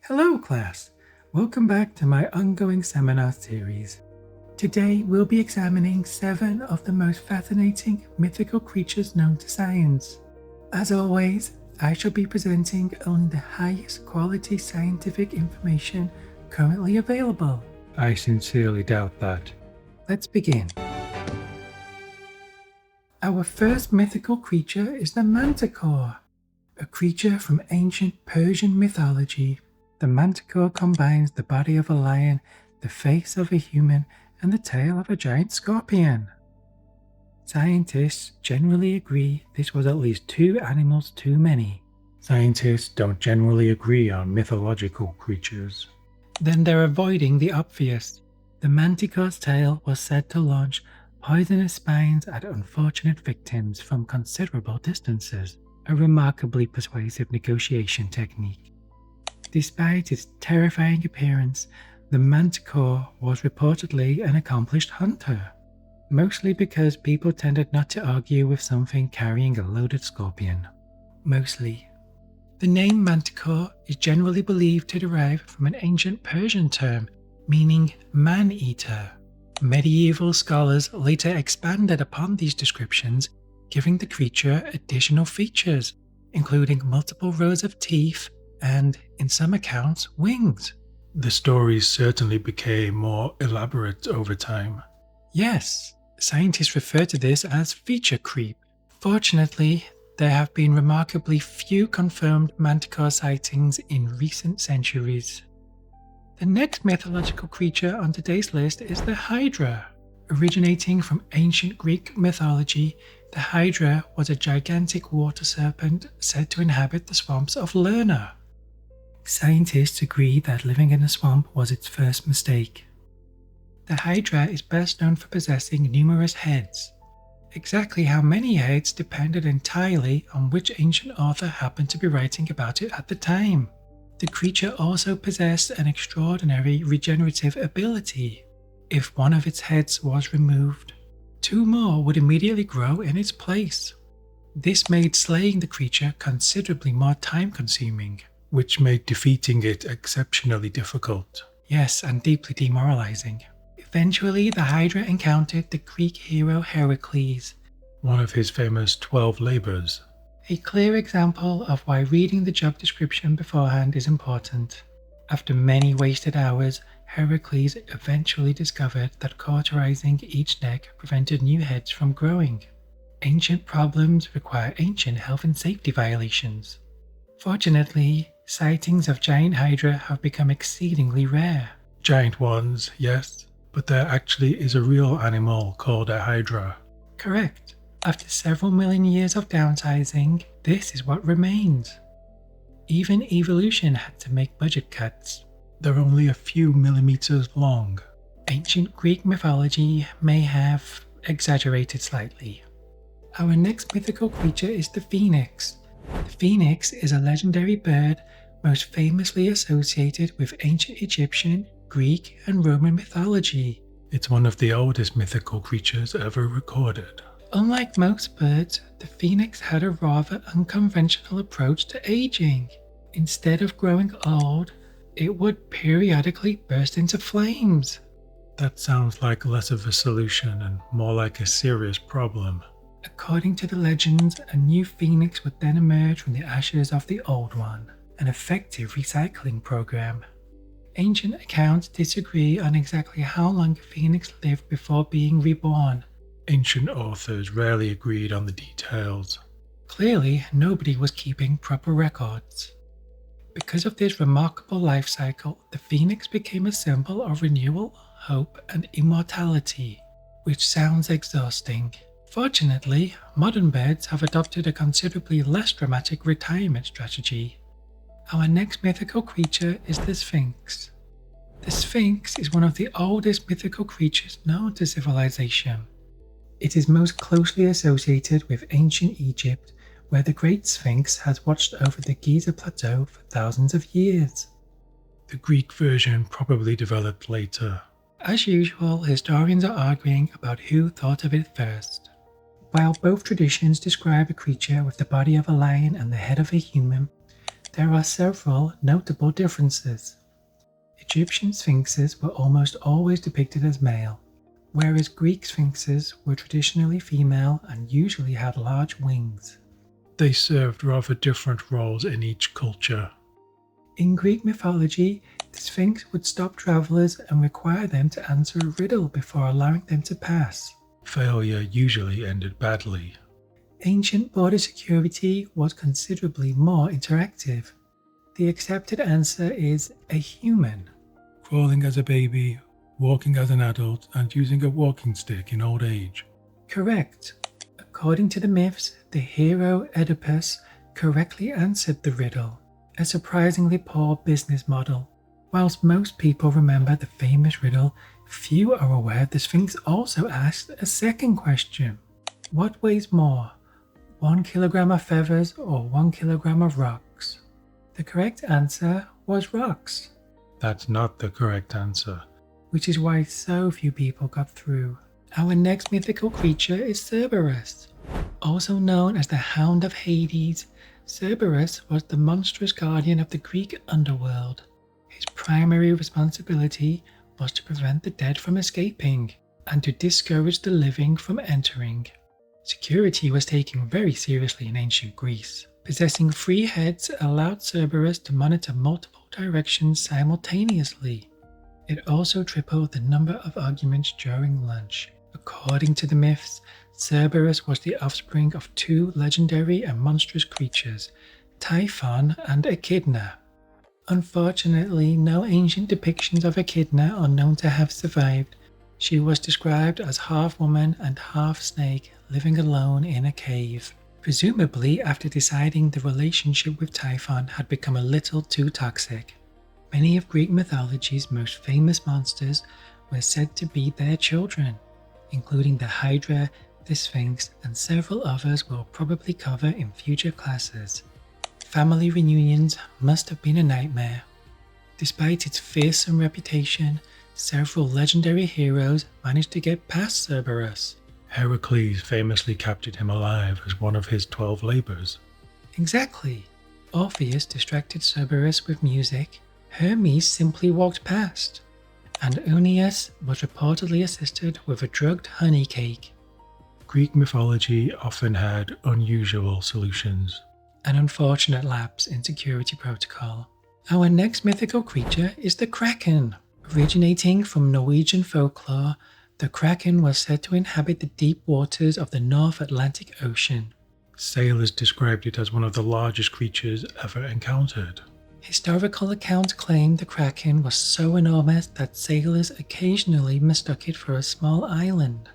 Hello class, welcome back to my ongoing seminar series. Today we'll be examining 7 of the most fascinating mythical creatures known to science. As always, I shall be presenting only the highest quality scientific information currently available. I sincerely doubt that. Let's begin. Our first mythical creature is the manticore, a creature from ancient Persian mythology. The manticore combines the body of a lion, the face of a human, and the tail of a giant scorpion. Scientists generally agree this was at least 2 animals too many. Scientists don't generally agree on mythological creatures. Then they're avoiding the obvious. The manticore's tail was said to launch poisonous spines at unfortunate victims from considerable distances, a remarkably persuasive negotiation technique. Despite its terrifying appearance, the manticore was reportedly an accomplished hunter, mostly because people tended not to argue with something carrying a loaded scorpion. Mostly. The name manticore is generally believed to derive from an ancient Persian term meaning man-eater. Medieval scholars later expanded upon these descriptions, giving the creature additional features, including multiple rows of teeth and, in some accounts, wings. The stories certainly became more elaborate over time. Yes, scientists refer to this as feature creep. Fortunately, there have been remarkably few confirmed manticore sightings in recent centuries. The next mythological creature on today's list is the Hydra. Originating from ancient Greek mythology, the Hydra was a gigantic water serpent said to inhabit the swamps of Lerna. Scientists agree that living in a swamp was its first mistake. The Hydra is best known for possessing numerous heads. Exactly how many heads depended entirely on which ancient author happened to be writing about it at the time. The creature also possessed an extraordinary regenerative ability. If one of its heads was removed, 2 more would immediately grow in its place. This made slaying the creature considerably more time-consuming, which made defeating it exceptionally difficult. Yes, and deeply demoralizing. Eventually, the Hydra encountered the Greek hero Heracles, one of his famous 12 labors. A clear example of why reading the job description beforehand is important. After many wasted hours, Heracles eventually discovered that cauterizing each neck prevented new heads from growing. Ancient problems require ancient health and safety violations. Fortunately, sightings of giant Hydra have become exceedingly rare. Giant ones, yes, but there actually is a real animal called a Hydra. Correct. After several million years of downsizing, this is what remains. Even evolution had to make budget cuts. They're only a few millimeters long. Ancient Greek mythology may have exaggerated slightly. Our next mythical creature is the phoenix. The phoenix is a legendary bird most famously associated with ancient Egyptian, Greek, and Roman mythology. It's one of the oldest mythical creatures ever recorded. Unlike most birds, the phoenix had a rather unconventional approach to aging. Instead of growing old, it would periodically burst into flames. That sounds like less of a solution and more like a serious problem. According to the legends, a new phoenix would then emerge from the ashes of the old one, an effective recycling program. Ancient accounts disagree on exactly how long a phoenix lived before being reborn. Ancient authors rarely agreed on the details. Clearly, nobody was keeping proper records. Because of this remarkable life cycle, the phoenix became a symbol of renewal, hope, and immortality, which sounds exhausting. Fortunately, modern birds have adopted a considerably less dramatic retirement strategy. Our next mythical creature is the Sphinx. The Sphinx is one of the oldest mythical creatures known to civilization. It is most closely associated with ancient Egypt, where the Great Sphinx has watched over the Giza Plateau for thousands of years. The Greek version probably developed later. As usual, historians are arguing about who thought of it first. While both traditions describe a creature with the body of a lion and the head of a human, There are several notable differences. Egyptian sphinxes were almost always depicted as male, whereas Greek sphinxes were traditionally female and usually had large wings. They served rather different roles in each culture. In Greek mythology, the sphinx would stop travelers and require them to answer a riddle before allowing them to pass. Failure usually ended badly. Ancient border security was considerably more interactive. The accepted answer is a human. Crawling as a baby, walking as an adult, and using a walking stick in old age. Correct. According to the myths, the hero Oedipus correctly answered the riddle, a surprisingly poor business model. Whilst most people remember the famous riddle, few are aware the Sphinx also asked a second question. What weighs more, 1 kilogram of feathers or 1 kilogram of rocks? The correct answer was rocks. That's not the correct answer. Which is why so few people got through. Our next mythical creature is Cerberus. Also known as the Hound of Hades, Cerberus was the monstrous guardian of the Greek underworld. His primary responsibility was to prevent the dead from escaping and to discourage the living from entering. Security was taken very seriously in ancient Greece. Possessing 3 heads allowed Cerberus to monitor multiple directions simultaneously. It also tripled the number of arguments during lunch. According to the myths, Cerberus was the offspring of 2 legendary and monstrous creatures, Typhon and Echidna. Unfortunately, no ancient depictions of Echidna are known to have survived. She was described as half woman and half snake, living alone in a cave, presumably after deciding the relationship with Typhon had become a little too toxic. Many of Greek mythology's most famous monsters were said to be their children, including the Hydra, the Sphinx, and several others we'll probably cover in future classes. Family reunions must have been a nightmare. Despite its fearsome reputation, several legendary heroes managed to get past Cerberus. Heracles famously captured him alive as one of his 12 labors. Exactly. Orpheus distracted Cerberus with music, Hermes simply walked past, and Oeneus was reportedly assisted with a drugged honey cake. Greek mythology often had unusual solutions. An unfortunate lapse in security protocol. Our next mythical creature is the Kraken. Originating from Norwegian folklore, the Kraken was said to inhabit the deep waters of the North Atlantic Ocean. Sailors described it as one of the largest creatures ever encountered. Historical accounts claim the Kraken was so enormous that sailors occasionally mistook it for a small island.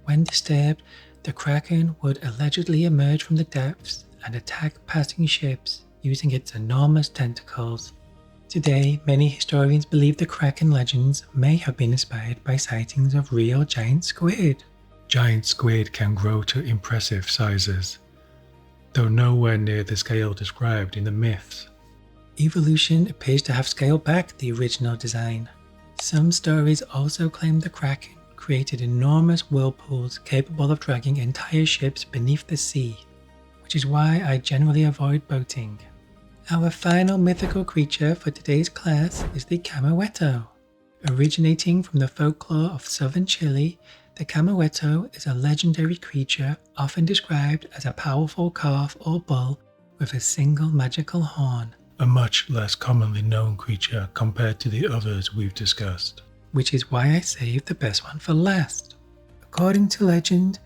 When disturbed, the Kraken would allegedly emerge from the depths and attack passing ships using its enormous tentacles. Today, many historians believe the Kraken legends may have been inspired by sightings of real giant squid. Giant squid can grow to impressive sizes, though nowhere near the scale described in the myths. Evolution appears to have scaled back the original design. Some stories also claim the Kraken created enormous whirlpools capable of dragging entire ships beneath the sea, which is why I generally avoid boating. Our final mythical creature for today's class is the Camoeto. Originating from the folklore of southern Chile, the Camoeto is a legendary creature often described as a powerful calf or bull with a single magical horn. A much less commonly known creature compared to the others we've discussed. Which is why I saved the best one for last. According to legend,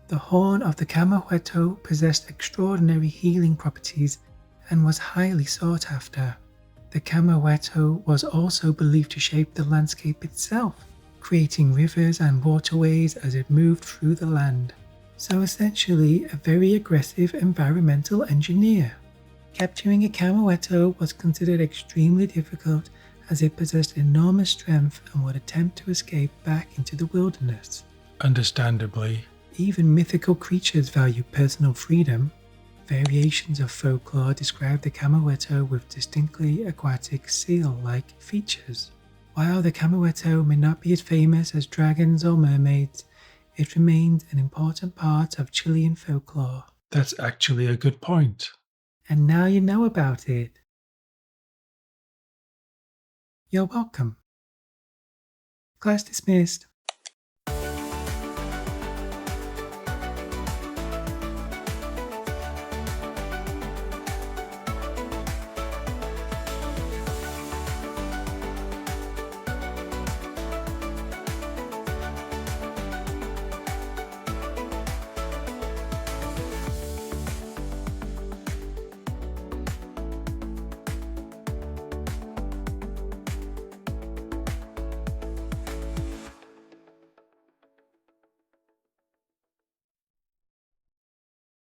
the horn of the Camoeto possessed extraordinary healing properties and was highly sought after. The Camoeto was also believed to shape the landscape itself, creating rivers and waterways as it moved through the land. So essentially a very aggressive environmental engineer. Capturing a Camoeto was considered extremely difficult as it possessed enormous strength and would attempt to escape back into the wilderness. Understandably, even mythical creatures value personal freedom. Variations of folklore describe the Camoeto with distinctly aquatic seal-like features. While the Camoeto may not be as famous as dragons or mermaids, it remains an important part of Chilean folklore. that's actually a good point. And now you know about it. You're welcome. Class dismissed.